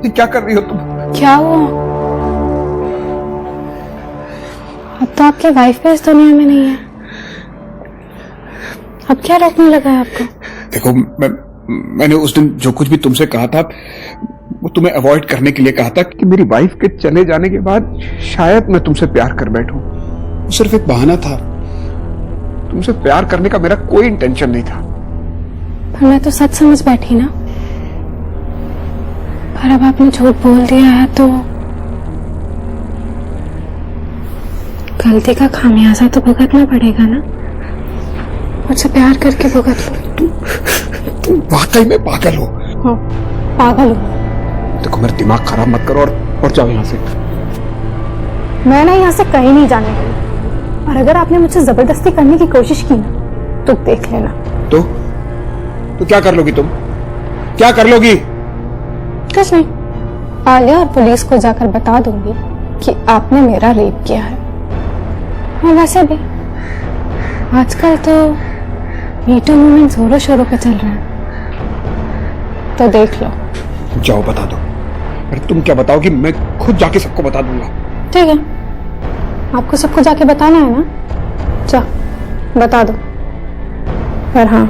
ये क्या कर रही हो तुम? क्या हुआ? अब तो आपकी वाइफ भी इस दुनिया में नहीं है। अब क्या रोकने लगा है आपको? देखो, मैंने उस दिन जो कुछ भी तुमसे कहा था वो तुम्हें अवॉइड करने के लिए कहा था कि मेरी वाइफ के चले जाने के बाद शायद मैं तुमसे प्यार कर बैठूं। वो सिर्फ एक बहाना था। तुमसे प्यार करने का मेरा कोई इंटेंशन नहीं था। पर मैं तो सच समझ बैठी ना। पर अब आपने झूठ बोल दिया है तो गलती का खामियाजा तो भुगतना पड़ेगा ना। मुझसे प्यार करके भुगत लो। तुम वाकई में पागल हो। हाँ, पागल हो। देखो, मेरा दिमाग खराब मत करो और जाओ यहाँ से। मैं ना यहाँ से कहीं नहीं जाने वाली। और अगर आपने मुझसे जबरदस्ती करने की कोशिश की ना तो देख लेना। तो क्या कर लोगी तुम? क्या कर लोगी? कुछ नहीं, आलिया और पुलिस को जाकर बता दूंगी कि आपने मेरा रेप किया है। और वैसे भी आजकल तो मीटू मूवमेंट जोरों शोरों पे चल रहा है, तो देख लो। जाओ बता दो। अरे तुम क्या बताओगी? मैं खुद जाके सबको बता दूंगा। ठीक है, आपको सबको जाके बताना है ना? जा बता दो। पर हाँ,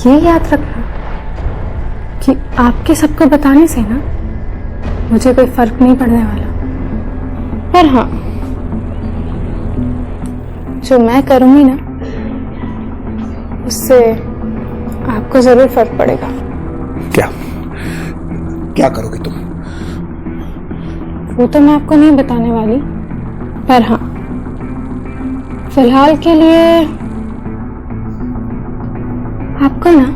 ये याद रखना कि आपके सबको बताने से ना मुझे कोई फर्क नहीं पड़ने वाला। पर हाँ, जो मैं करूंगी ना उससे आपको जरूर फर्क पड़ेगा। क्या करोगी तुम? वो तो मैं आपको नहीं बताने वाली। पर हाँ, फिलहाल के लिए आपको ना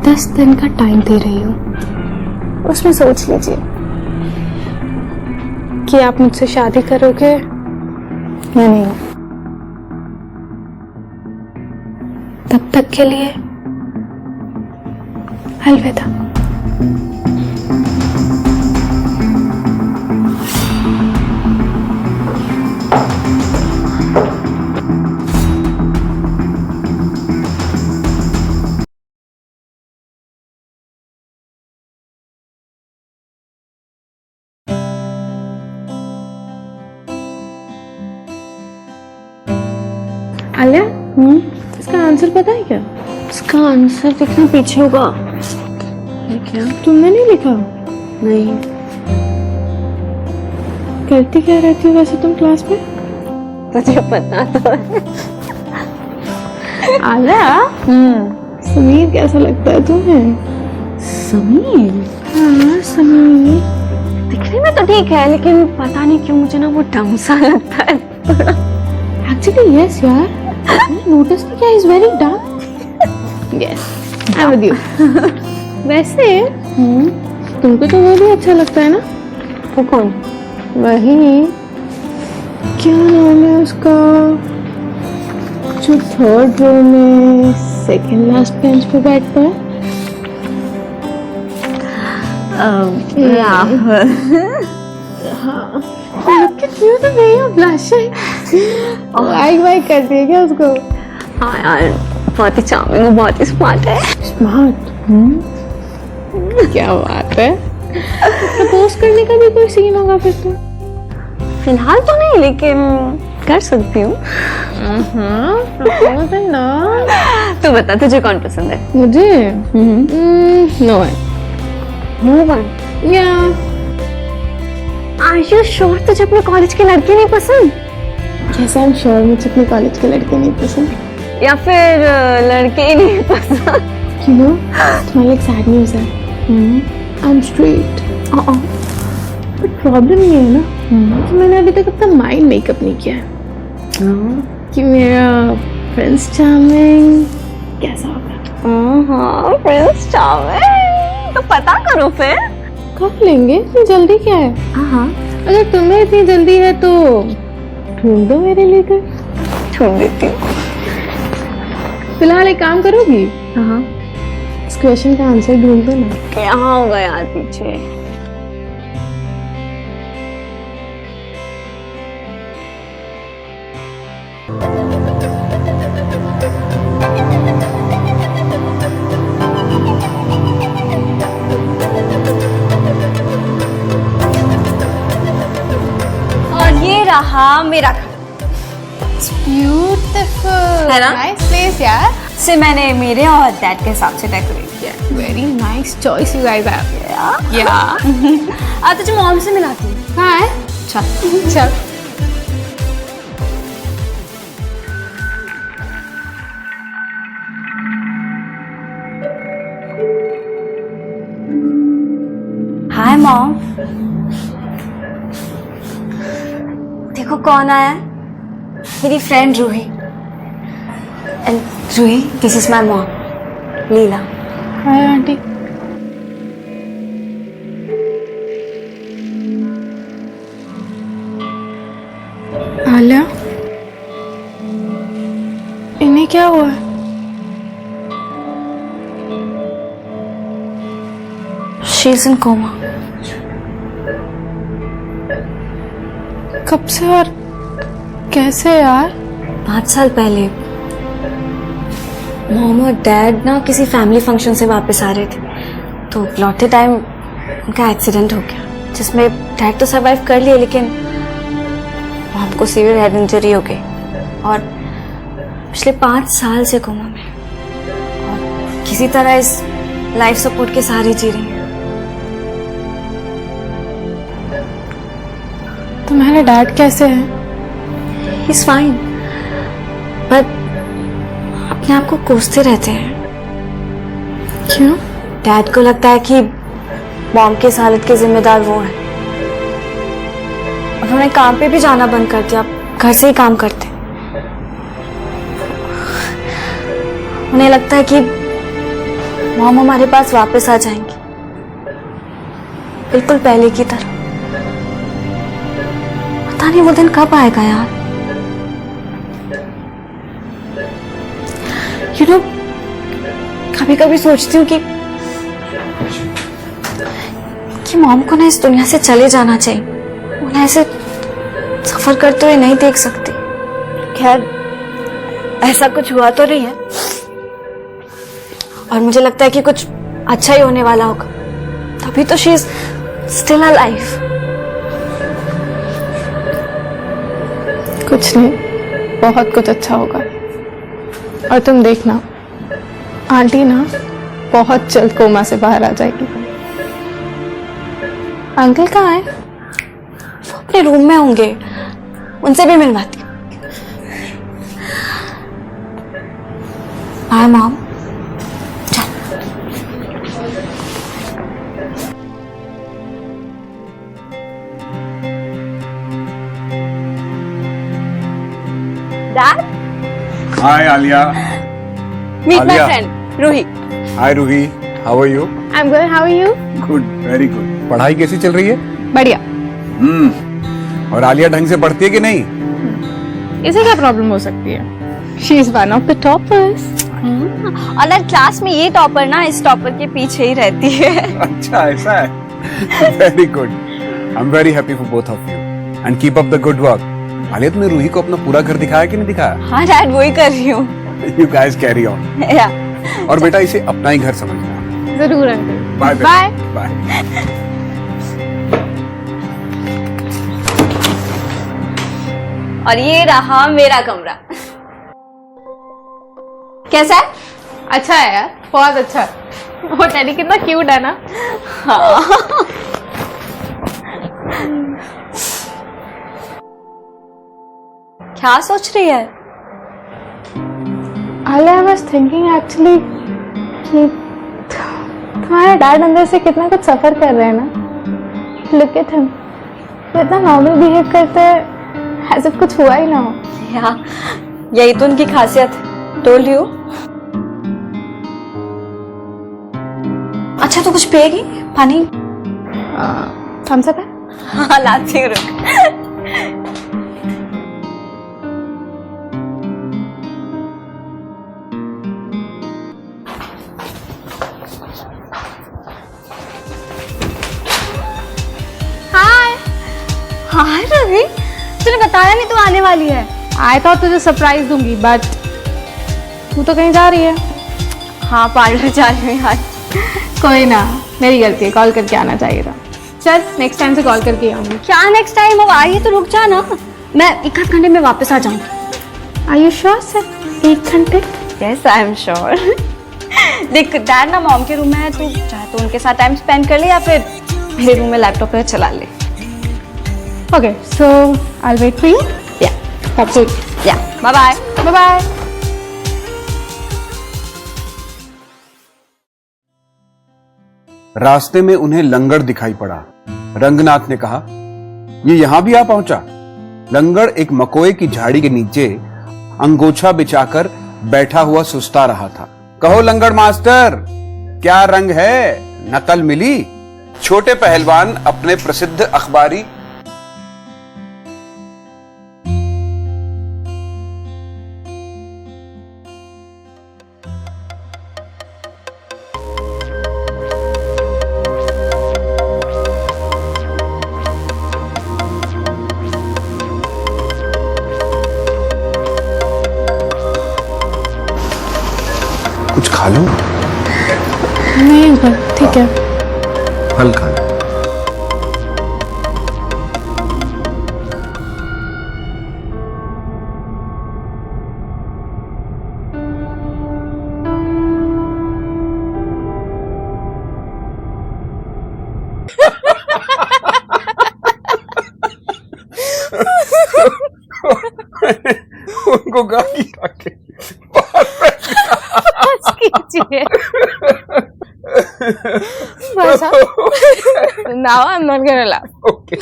10 दिन का टाइम दे रही हूँ। उसमें सोच लीजिए कि आप मुझसे शादी करोगे या नहीं। तब तक के लिए अलविदा। आलिया, इसका आंसर पता है क्या? इसका आंसर लिखना पीछे होगा। क्या तुमने नहीं लिखा? नहीं। करती क्या रहती हो वैसे तुम क्लास में? तुझे पता तो है। आलिया, समीर कैसा लगता है तुम्हें? समीर? हाँ, समीर दिखने में तो ठीक है, लेकिन पता नहीं क्यों मुझे ना वो डम सा लगता है। एक्चुअली यस यार, नोटिस नहीं किया? इज वेरी डम। Yes, I with you. वैसे तुमको तो वो भी अच्छा लगता है ना? वो कौन? वही, क्या नाम है उसका, जो 3rd रो में 2nd लास्ट बेंच पे बैठता है? राहुल। हाँ। Look at you, the way you're blushing. Like कर दिए क्या उसको? हाँ यार, बहुत ही चार्मिंग और बहुत ही स्मार्ट है। स्मार्ट? क्या बात है। प्रपोज करने का भी कोई सीन होगा फिर तो? फिलहाल तो नहीं, लेकिन कर सकती हूँ। प्रपोज है ना। तू बता, तुझे कौन पसंद है? मुझे नो वन। No one? या आर यू श्योर तुझे अपने कॉलेज की लड़की नहीं पसंद? कैसे आई एम श्योर मुझे अपने कॉलेज के लड़के नहीं पसंद? या फिर लड़के ही नहीं पसंद? You know, तुम्हारे लिए सैड न्यूज़ है। I'm straight. बट प्रॉब्लम ये है ना कि मैंने अभी तक अपना माइंड मेकअप नहीं किया है कि मेरा प्रिंस चार्मिंग कैसा होगा। हाँ, प्रिंस चार्मिंग तो पता करो फिर। कब लेंगे? इतनी जल्दी क्या है? हाँ, अगर तुम्हें इतनी जल्दी है तो ढूंढ दो मेरे लिए कोई। ढूंढ देती हूँ। फिलहाल एक काम करोगी? हाँ, इस क्वेश्चन का आंसर ढूंढ दो ना। क्या होगा यार पीछे? रहा मेरा घर। ब्यूटीफुल, है ना? नाइस प्लेस यार। से मैंने मेरे और डैड के हिसाब से डेकोरेट किया है। Very nice choice you guys have. या आ तुझे मॉम से मिलाती हूँ। कहाँ है? चल। चल। Hi mom. देखो कौन आया है, मेरी friend Ruhi. And Ruhi, this is my mom Leela. Hi aunty. Alia, इन्हें क्या हुआ है? She is in coma. कब से और कैसे यार? 5 साल पहले मॉम और डैड ना किसी फैमिली फंक्शन से वापस आ रहे थे, तो लौटते टाइम उनका एक्सीडेंट हो गया, जिसमें डैड तो सर्वाइव कर लिए, लेकिन मॉम को सीवियर हेड इंजरी हो गई और पिछले 5 साल से कोमा में, और किसी तरह इस लाइफ सपोर्ट के सहारे जी रही है। तुम्हारे डैड कैसे हैं? ही इज फाइन, बट अपने आप को कोसते रहते हैं। क्यों? डैड को लगता है कि मॉम की इस हालत के जिम्मेदार वो हैं। उन्होंने काम पे भी जाना बंद कर दिया, घर से ही काम करते। उन्हें लगता है कि मॉम हमारे पास वापस आ जाएंगी, बिल्कुल पहले की तरह। पता नहीं वो दिन कब आएगा यार। यू नो, कभी कभी सोचती हूँ कि मॉम को ना इस दुनिया से चले जाना चाहिए। उन्हें ऐसे सफर करते हुए नहीं देख सकती। खैर, ऐसा कुछ हुआ तो नहीं है, और मुझे लगता है कि कुछ अच्छा ही होने वाला होगा, तभी तो शी इज स्टिल अलाइव। कुछ नहीं, बहुत कुछ अच्छा होगा। और तुम देखना, आंटी ना बहुत जल्द कोमा से बाहर आ जाएगी। अंकल कहाँ है? वो अपने रूम में होंगे, उनसे भी मिलवाती हूँ। Bye mom. Dad? Hi, Alia. Meet my Alia. friend, Ruhi. Hi, Ruhi. How are you? I'm good, how are you? Good, very good. पढ़ाई कैसी चल रही है? बढ़िया। और आलिया ढंग से पढ़ती है कि नहीं? इसे क्या प्रॉब्लम हो सकती है? She is one of the toppers. और ना क्लास में ये टॉपर ना इस टॉपर के पीछे ही रहती है। अच्छा, ऐसा है। Very good. I'm very happy for both of you. And keep up the good work. Alia, तुमने रूही को अपना पूरा घर दिखाया कि नहीं दिखाया? हाँ डैड, वही कर रही हूँ। You guys carry on. या और बेटा, इसे अपना ही घर समझना। जरूर अंकल। Bye bye. बाय। और ये रहा मेरा कमरा। कैसा है? अच्छा है यार, बहुत अच्छा है। वो टेडी कितना क्यूट है ना? हाँ। क्या सोच रही है? Alia, I was thinking actually कि तुम्हारे डैड अंदर से कितना कुछ सफर कर रहे हैं ना। Look at him. वो इतना नॉर्मल बिहेव करते हैं, ऐसे कुछ हुआ ही ना हो। या यही तो उनकी खासियत है। Told you. अच्छा, तो कुछ पिएगी? पानी? थम्स अप है? हाँ, लाती हूँ, रुक। हाय रवि, तूने बताया नहीं तू आने वाली है। आई थॉट तुझे सरप्राइज दूंगी, बट तू तो कहीं जा रही है। हाँ, पार्लर जा रही हूँ यार। कोई ना, मेरी गलती है, कॉल करके आना चाहिए था। चल नेक्स्ट टाइम से कॉल करके आऊंगी। क्या नेक्स्ट टाइम? अब आई तो रुक जा ना। मैं 1 घंटे में वापस आ जाऊंगी। Are you sure sir? 1 घंटे? Yes I am sure. देख डैड ना मॉम के रूम में है, तू चाहे तो उनके साथ टाइम स्पेंड कर ले या फिर मेरे रूम में लैपटॉप पे चला ले। Okay, so I'll wait for you. या Absolutely. या बाय बाय। Bye bye. रास्ते में उन्हें लंगड़ दिखाई पड़ा। रंगनाथ ने कहा, ये यहां भी आ पहुंचा? लंगड़ एक मकोए की झाड़ी के नीचे अंगोछा बिछाकर बैठा हुआ सुस्ता रहा था। कहो लंगड़ मास्टर, क्या रंग है? नकल मिली? छोटे पहलवान अपने प्रसिद्ध अखबारी कुछ खा लो। नहीं अंकल, ठीक है। फल खा लो। उनको गाली खाके कीजिए। Now I'm not gonna laugh. Okay.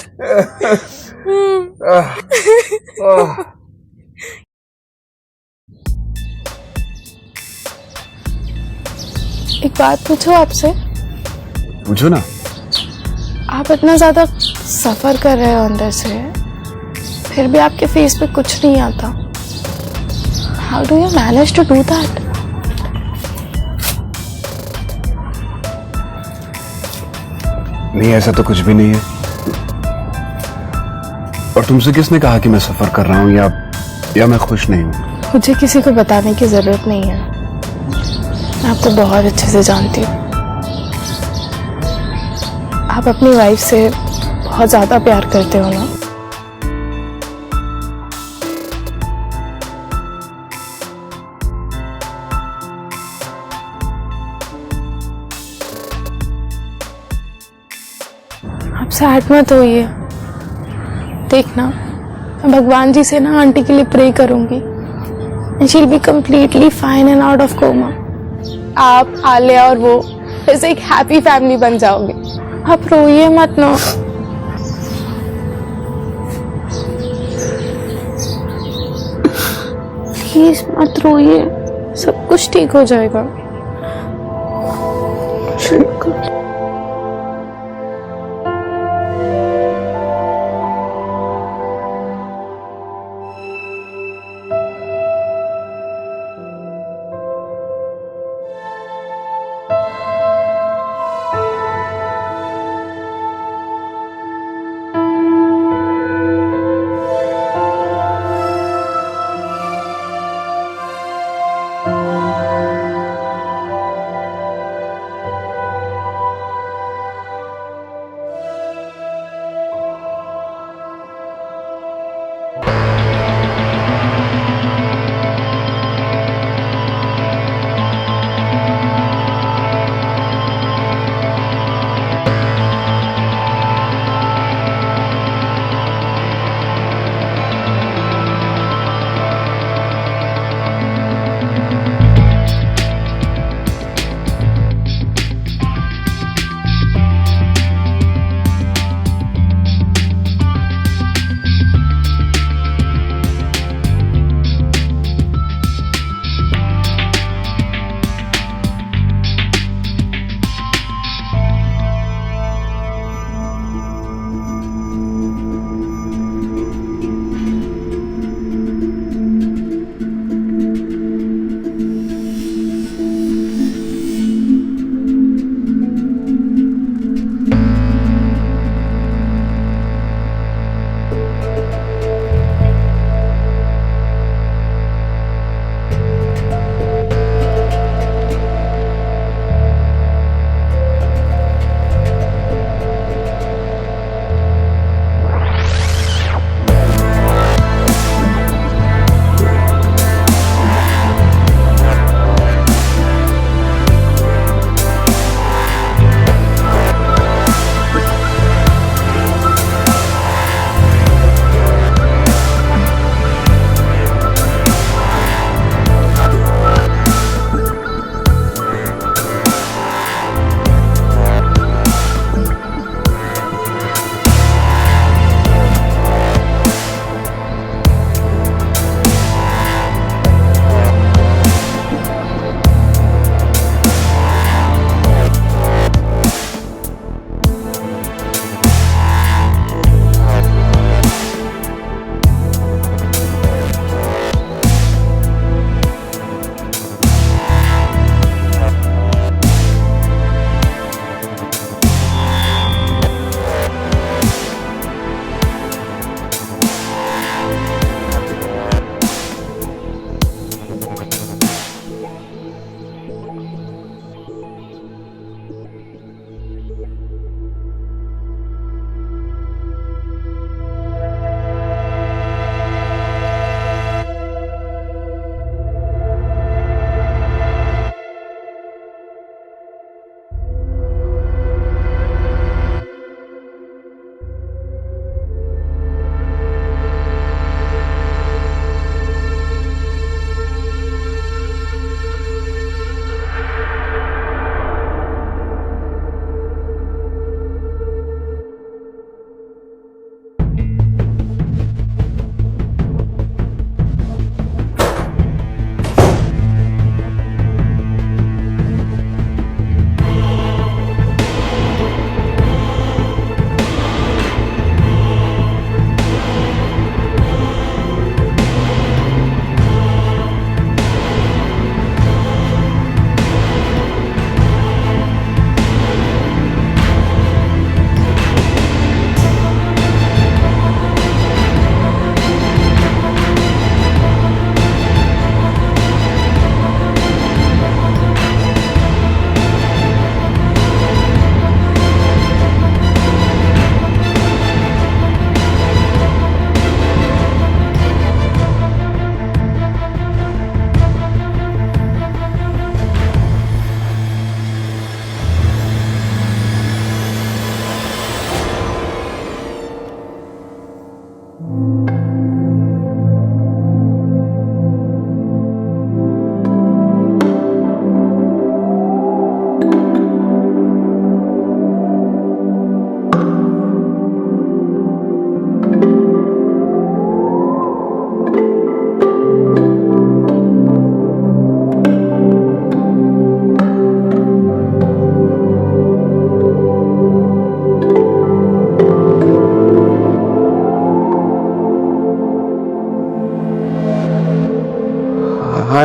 एक बात पूछो आपसे? पूछो ना। आप इतना ज्यादा सफर कर रहे हो अंदर से, फिर भी आपके फेस पे कुछ नहीं आता। How do you manage to do that? नहीं, ऐसा तो कुछ भी नहीं है। और तुमसे किसने कहा कि मैं सफर कर रहा हूं या मैं खुश नहीं हूं? मुझे किसी को बताने की जरूरत नहीं है, मैं आपको बहुत अच्छे से जानती हूँ। आप अपनी वाइफ से बहुत ज्यादा प्यार करते हो ना? आप सैड मत होइए। देखना, मैं भगवान जी से ना आंटी के लिए प्रे करूंगी and she'll be completely fine and out of coma. आप, आलिया और वो फिर से एक हैप्पी फैमिली बन जाओगे। आप रोइए मत ना। प्लीज मत रोइए, सब कुछ ठीक हो जाएगा।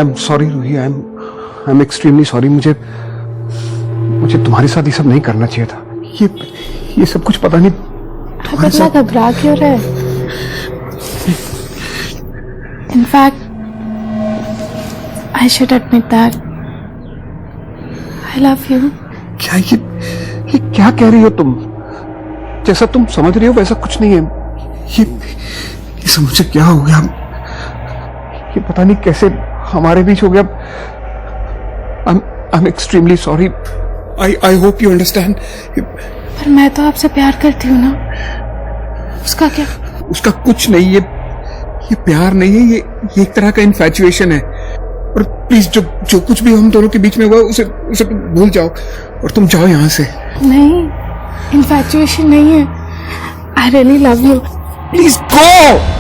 I am sorry Ruhi, I am extremely sorry. मुझे तुम्हारे साथ ये सब नहीं करना चाहिए था। ये सब कुछ पता नहीं आप इतना घबरा क्यों रहे? In fact I should admit that I love you. क्या ये क्या कह रही हो तुम? जैसा तुम समझ रही हो वैसा कुछ नहीं है। ये सब मुझे क्या हो गया? ये पता नहीं कैसे हमारे बीच हो गया। आई am extremely sorry. I hope you understand. पर मैं तो आपसे प्यार करती हूँ ना, उसका क्या? उसका कुछ नहीं। ये प्यार नहीं है, ये एक तरह का इन्फैचुएशन है। और प्लीज जो कुछ भी हम दोनों के बीच में हुआ उसे तुम भूल जाओ और तुम जाओ यहाँ से। नहीं, इन्फैचुएशन नहीं है। I really love you. Please go.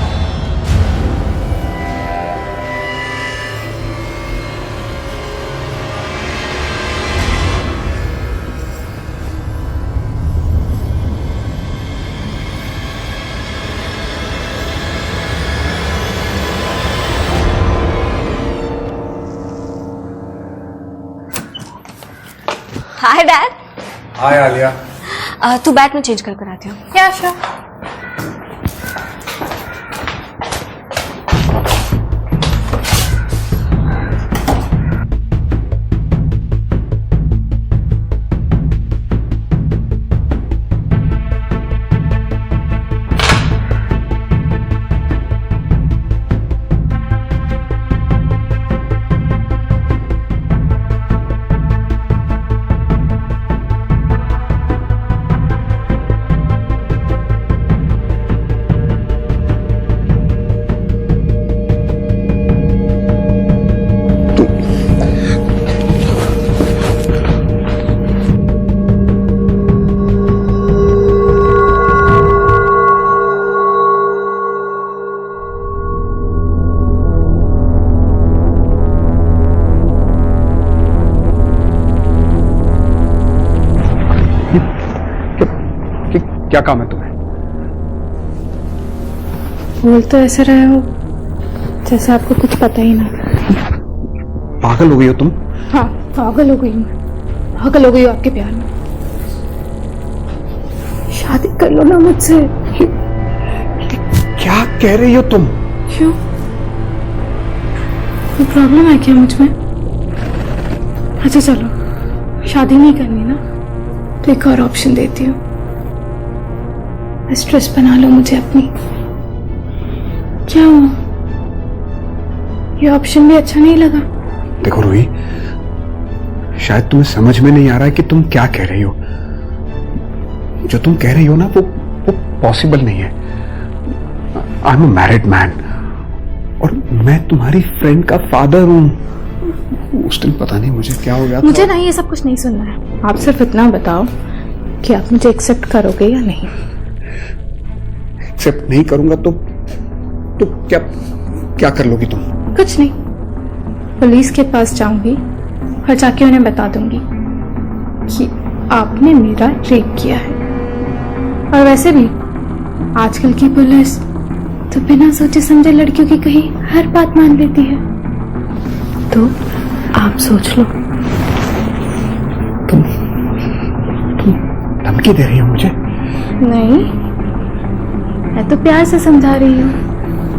Hi dad. Hi Alia. तू बैठ, में चेंज कर आती हूँ। क्या श्योर। क्या काम है तुम्हें? बोल तो ऐसे रहे हो जैसे आपको कुछ पता ही ना। पागल हो गई हो तुम? हाँ, पागल हो गई हूँ। पागल हो गई हूँ आपके प्यार में। शादी कर लो ना मुझसे। क्या कह रही हो तुम? क्यों? कोई प्रॉब्लम है क्या मुझ में? अच्छा चलो, शादी नहीं करनी ना तो एक और ऑप्शन देती हूँ। स्ट्रेस बना लो मुझे अपनी। क्या हुआ? ये ऑप्शन भी अच्छा नहीं लगा? देखो रूही, शायद तुम्हें समझ में नहीं आ रहा है कि तुम क्या कह रही हो। जो तुम कह रही हो ना वो पॉसिबल नहीं है। I am a married man और मैं तुम्हारी फ्रेंड का फादर हूं। उस दिन पता नहीं मुझे क्या हो गया था। मुझे ना ये सब कुछ नहीं सुनना है। आप सिर्फ इतना बताओ कि आप मुझे एक्सेप्ट करोगे या नहीं। एक्सेप्ट नहीं करूंगा तो क्या क्या कर लोगी तुम? कुछ नहीं, पुलिस के पास जाऊंगी और जाके उन्हें बता दूंगी कि आपने मेरा रेप किया है। और वैसे भी आजकल की पुलिस तो बिना सोचे समझे लड़कियों की कही हर बात मान लेती है। तो आप सोच लो। तुम धमकी दे रही हो मुझे? नहीं, मैं तो प्यार से समझा रही हूँ,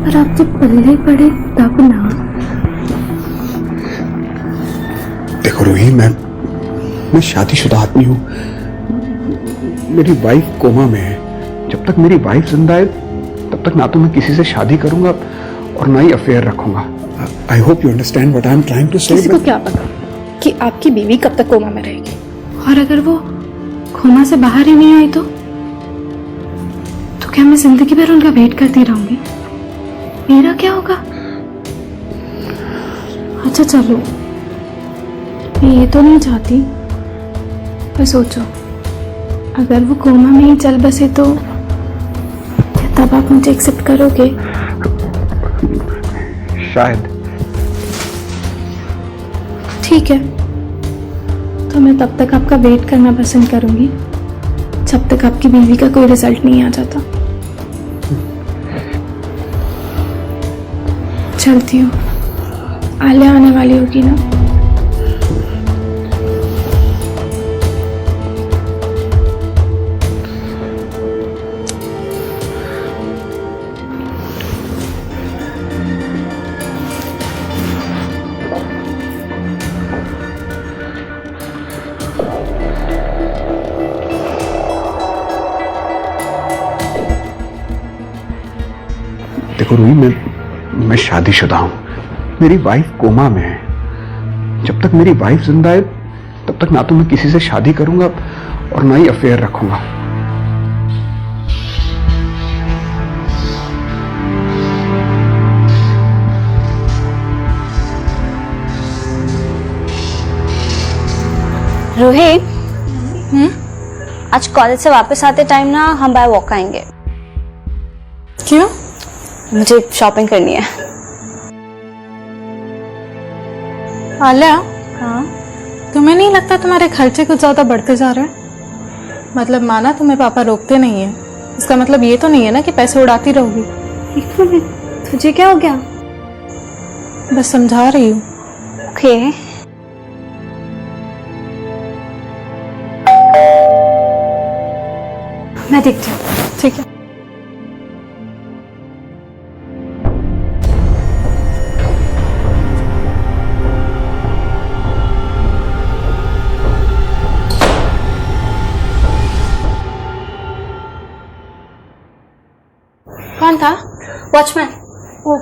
पर आप जब पल्ले पड़े तब ना। देखो रूही, मैं शादीशुदा आदमी हूँ। मेरी वाइफ कोमा में है। जब तक मेरी वाइफ जिंदा है तब तक ना तो मैं किसी से शादी करूंगा और ना ही अफेयर रखूंगा। I hope you understand what I am trying to say. किसी को क्या पता कि आपकी बीवी कब तक कोमा में रहेगी, और अगर वो कोमा से बाहर ही नहीं आई तो क्या मैं जिंदगी भर उनका वेट करती रहूंगी? मेरा क्या होगा? अच्छा चलो, मैं ये तो नहीं चाहती, पर सोचो अगर वो कोमा में ही चल बसे तो क्या तब आप मुझे एक्सेप्ट करोगे? शायद। ठीक है, तो मैं तब तक आपका वेट करना पसंद करूंगी जब तक आपकी बीवी का कोई रिजल्ट नहीं आ जाता। चलती हूँ। आलिया आने वाली होगी ना? देखो रूही, मैं शादीशुदा हूं। मेरी वाइफ कोमा में है। जब तक मेरी वाइफ जिंदा है तब तक ना तो मैं किसी से शादी करूंगा और ना ही अफेयर रखूंगा। रूही, आज कॉलेज से वापस आते टाइम ना हम बाय वॉक आएंगे। क्यों? मुझे शॉपिंग करनी है। आलिया, हाँ? तुम्हें नहीं लगता तुम्हारे खर्चे कुछ ज्यादा बढ़ते जा रहे हैं? मतलब माना तुम्हें पापा रोकते नहीं है, इसका मतलब ये तो नहीं है ना कि पैसे उड़ाती रहोगी। एक मिनट, तुझे क्या हो गया? बस समझा रही हूँ। ओके। मैं देखती हूँ। ठीक है। कौन था? वॉचमैन। ओ,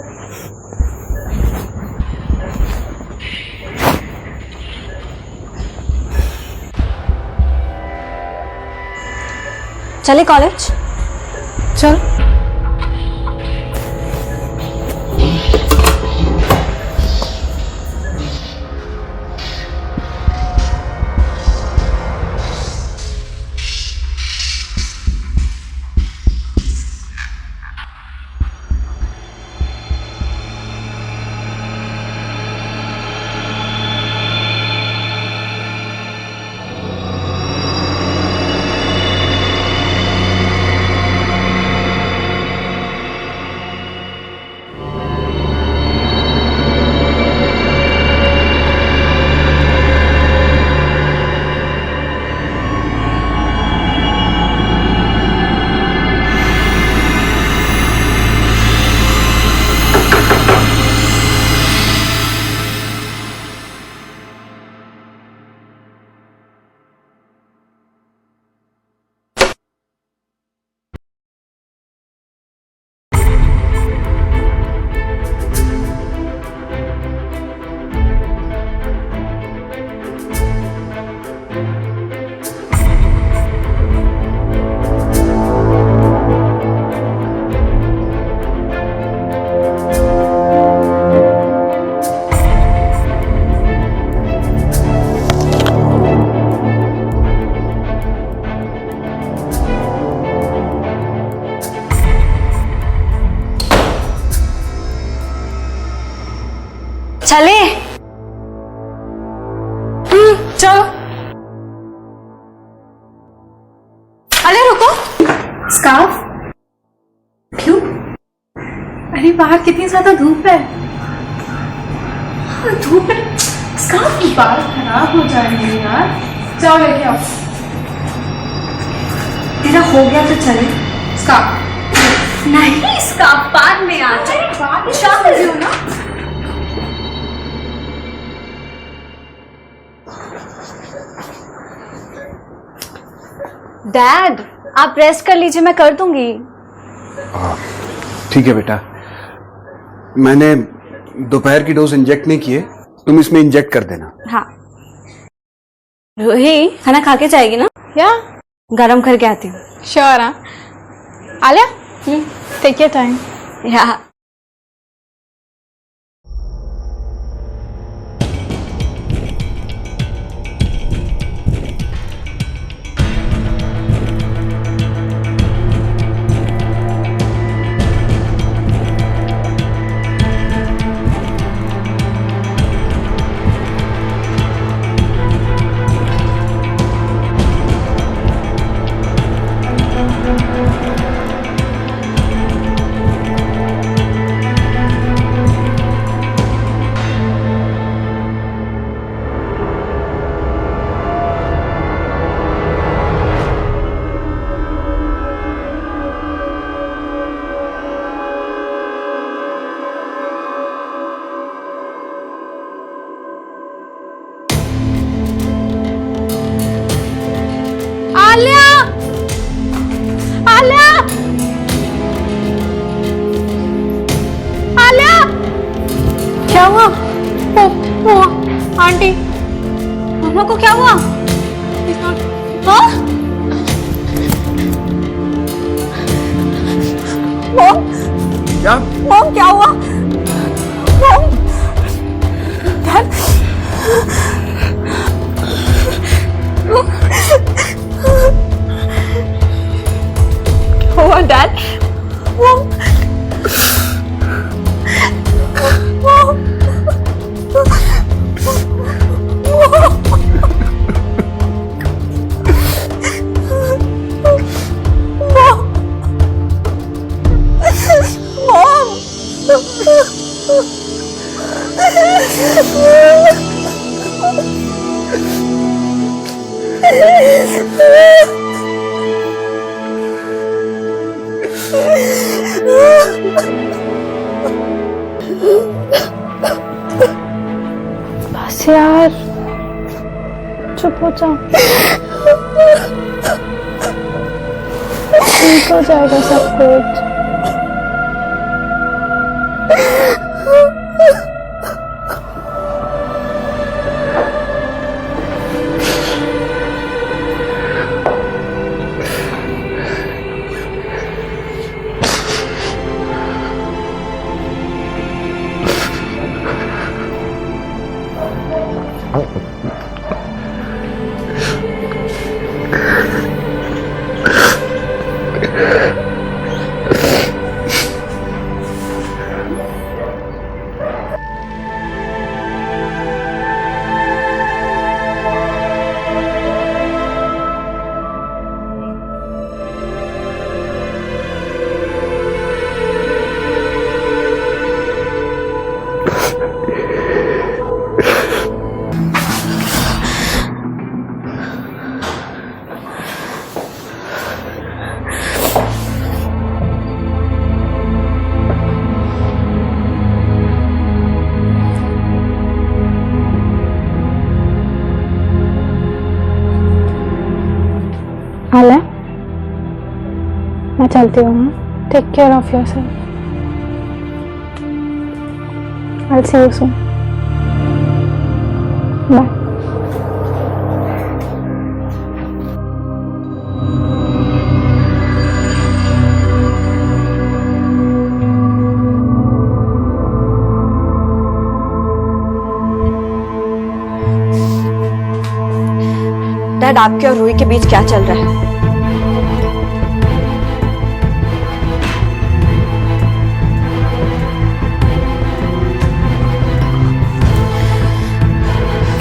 चले कॉलेज? चल। चले। चलो। अरे रुको। स्कार्फ? क्यों? अरे बाहर कितनी ज्यादा धूप है। हाँ, धूप में स्कार्फ की बाल खराब हो जाएंगे यार। जाओ लेके आओ। तेरा हो गया तो चले। स्कार्फ नहीं, स्कार्फ बाद में आ जाए। बात शाम कर रही हो ना। डैड, आप रेस्ट कर लीजिए, मैं कर दूंगी। ठीक है बेटा, मैंने दोपहर की डोज इंजेक्ट नहीं किए, तुम इसमें इंजेक्ट कर देना। हाँ। रूही, खाना खा के जाएगी ना? या गरम करके आती हूँ। श्योर। हाँ आलिया, टेक योर टाइम। या आलिया, आलिया, आलिया, क्या हुआ? ओ, आंटी, मम्मा को क्या हुआ? हाँ? मॉम, क्या? मॉम क्या हुआ? मॉम, डैड, क्या हुआ डैड? मॉम, मॉम, बस यार, चुप हो जाओ, ठीक हो जाएगा सब कुछ। आलिया, मैं चलती हूँ। Take care of yourself. I'll see you soon. Bye. Dad, आपके और रूही के बीच क्या चल रहा है?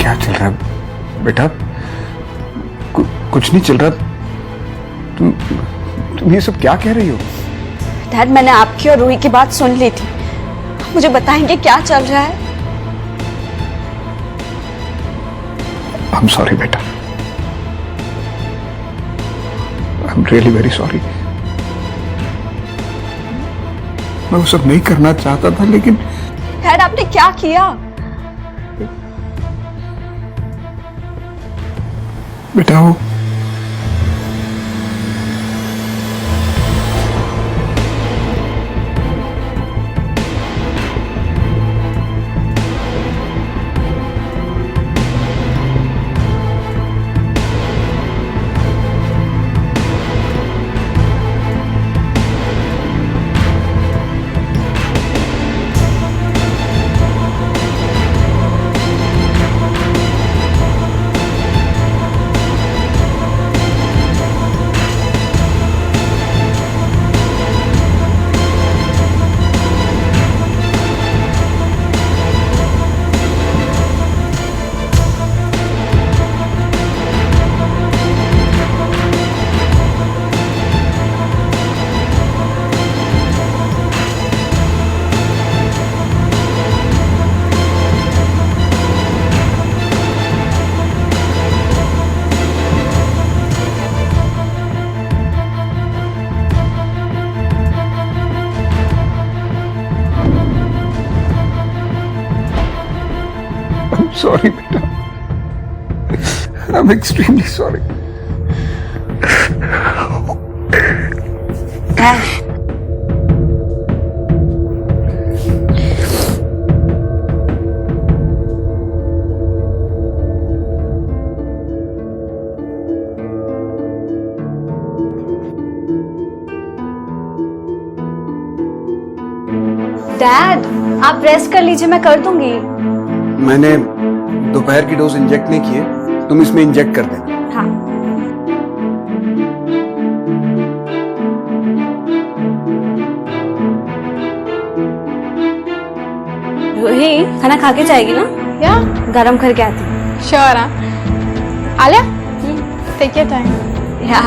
क्या चल रहा है बेटा? कुछ नहीं चल रहा। तुम ये सब क्या कह रही हो? डैड, मैंने आपकी और रूही की बात सुन ली थी। मुझे बताएंगे क्या चल रहा है? I'm sorry बेटा। I'm really very sorry। मैं वो सब नहीं करना चाहता था, लेकिन डैड, आपने क्या किया? बेटा वो sorry बेटा। I'm extremely sorry। Dad, dad आप रेस्ट कर लीजिए, मैं कर दूंगी। मैंने दोपहर की डोज इंजेक्ट नहीं किए, तुम इसमें इंजेक्ट कर देना। हाँ। रूही खाना खा के जाएगी ना? या गरम करके आती हूँ। श्योर। हाँ आलिया, टेक योर टाइम। या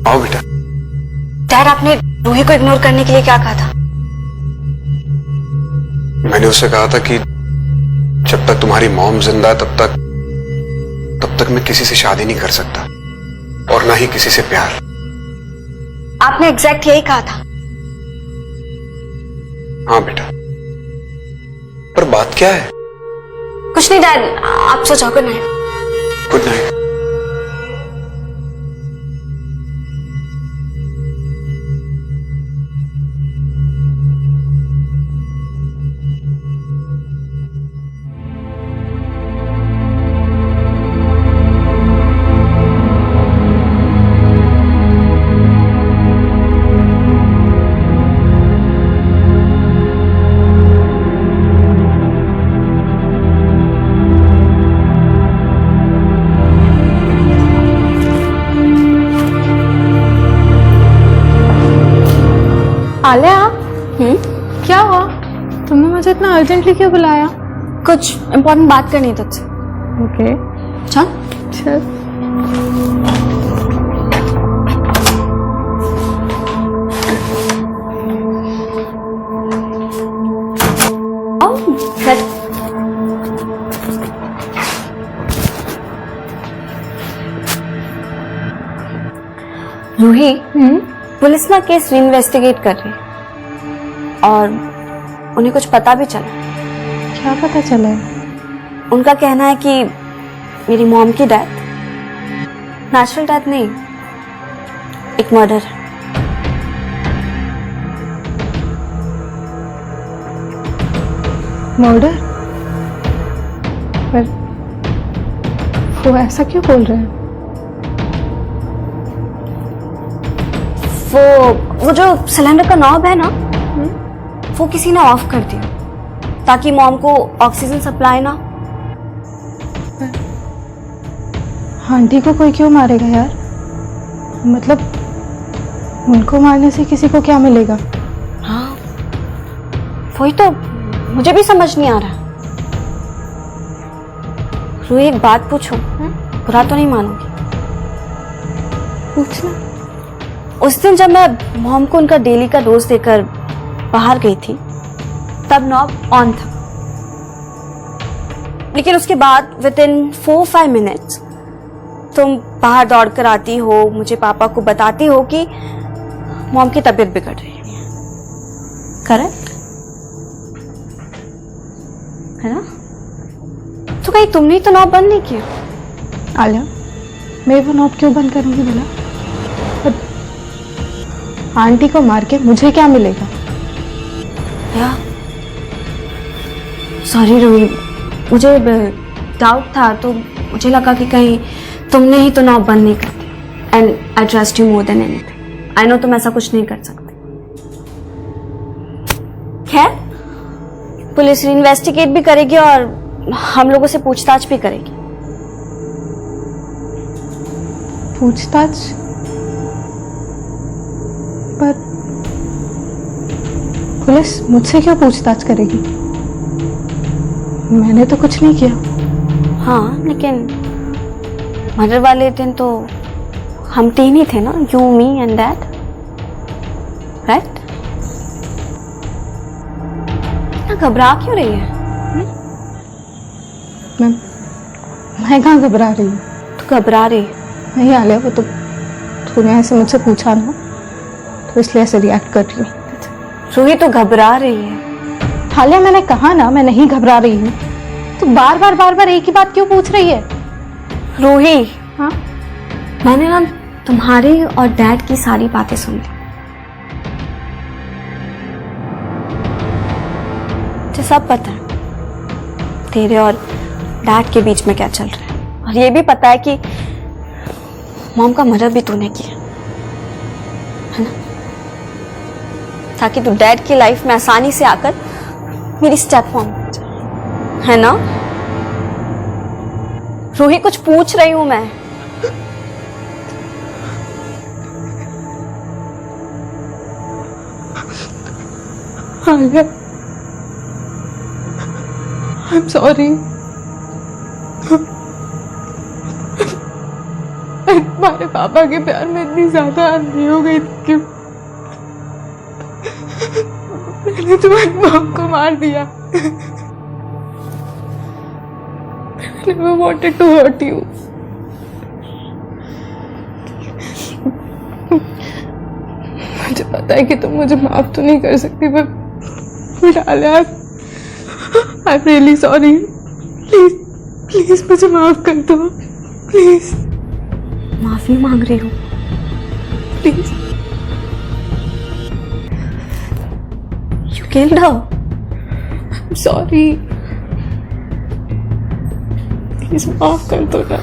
आओ बेटा। डैड आपने रूही को इग्नोर करने के लिए क्या कहा था? मैंने उससे कहा था कि जब तक तुम्हारी मॉम जिंदा है तब तक मैं किसी से शादी नहीं कर सकता और ना ही किसी से प्यार। आपने एग्जैक्ट यही कहा था। हाँ बेटा, पर बात क्या है? कुछ नहीं डैड, आप सो जाओ। Good night. Good night. Alia, क्या हुआ? तुमने मुझे इतना अर्जेंटली क्यों बुलाया? कुछ इम्पोर्टेंट बात करनी है तुझसे। ओके चल। चल। आओ, बैठ। रूही, पुलिस ना केस इन्वेस्टिगेट कर रही है और उन्हें कुछ पता भी चला। क्या पता चला है? उनका कहना है कि मेरी मॉम की डेथ नेचुरल डेथ नहीं, एक मर्डर है। मर्डर? पर वो ऐसा क्यों बोल रहे हैं? वो जो सिलेंडर का नॉब है ना, वो किसी ने ऑफ कर दिया ताकि मॉम को ऑक्सीजन सप्लाई ना। आंटी को कोई क्यों मारेगा यार? मतलब उनको मारने से किसी को क्या मिलेगा? हाँ, वही तो मुझे भी समझ नहीं आ रहा। रूही, एक बात पूछूं? बुरा तो नहीं मानोगी? पूछना। उस दिन जब मैं मॉम को उनका डेली का डोज देकर बाहर गई थी, तब नॉब ऑन था, लेकिन उसके बाद विद इन 4-5 मिनट्स तुम बाहर दौड़ कर आती हो, मुझे पापा को बताती हो कि मॉम की तबीयत बिगड़ रही है। करेक्ट है ना? तो कहीं तुमने ही तो नॉब बंद नहीं किया? आलिया, मैं वो नॉब क्यों बंद करूंगी बोला? आंटी को मार के मुझे क्या मिलेगा? सॉरी रोही, मुझे डाउट था तो मुझे लगा कि कहीं तुमने ही तो नॉब बंद नहीं कर दी। And I trust you more than anything. I know तुम ऐसा कुछ नहीं कर सकते। खैर, पुलिस इन्वेस्टिगेट भी करेगी और हम लोगों से पूछताछ भी करेगी। पूछताछ? पर पुलिस मुझसे क्यों पूछताछ करेगी? मैंने तो कुछ नहीं किया। हाँ, लेकिन मर्डर वाले दिन तो हम 3 ही थे ना, you, me and dad, right? इतना घबरा क्यों रही है? मैं कहाँ घबरा रही हूँ? तो घबरा रही है। नहीं आलिया, वो तो तूने ऐसे मुझसे पूछा ना, तो इसलिए ऐसे रिएक्ट कर रही हूँ। रूही तो घबरा रही है। आलिया, मैंने कहा ना मैं नहीं घबरा रही हूँ। तू बार बार एक ही बात क्यों पूछ रही है? रूही, हाँ, मैंने ना तुम्हारी और डैड की सारी बातें सुन ली। मुझे सब पता है तेरे और डैड के बीच में क्या चल रहा है, और ये भी पता है कि मॉम का मर्डर भी तूने किया है ना, ताकि तू डैड की लाइफ में आसानी से आकर मेरी स्टेप मॉम बन जाए, है ना? रूही, कुछ पूछ रही हूं मैं। आलिया, आई एम सॉरी। तुम्हारे पापा के प्यार में इतनी ज्यादा अंधी हो गई थी कि मैंने तुम्हारी मॉम को मार दिया। I never wanted to hurt you. मुझे पता है कि तुम मुझे माफ तो नहीं कर सकती, पर Alia, I'm really sorry. Please मुझे माफ कर दो, प्लीज। माफी मांग रही हूँ, please. You killed her. I'm sorry. Please माफ कर दो ना।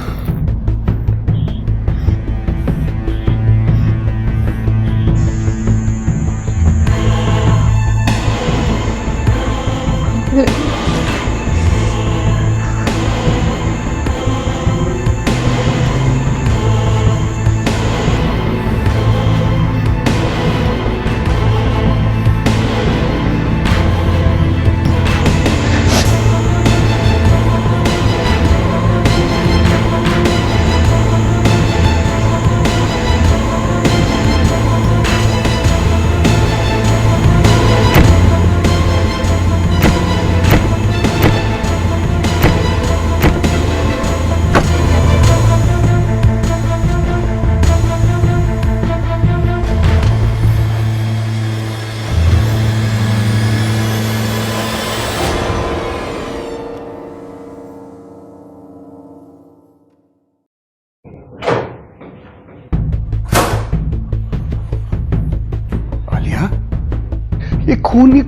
ये खून, ये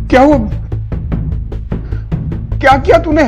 क्या हुआ? क्या किया तूने?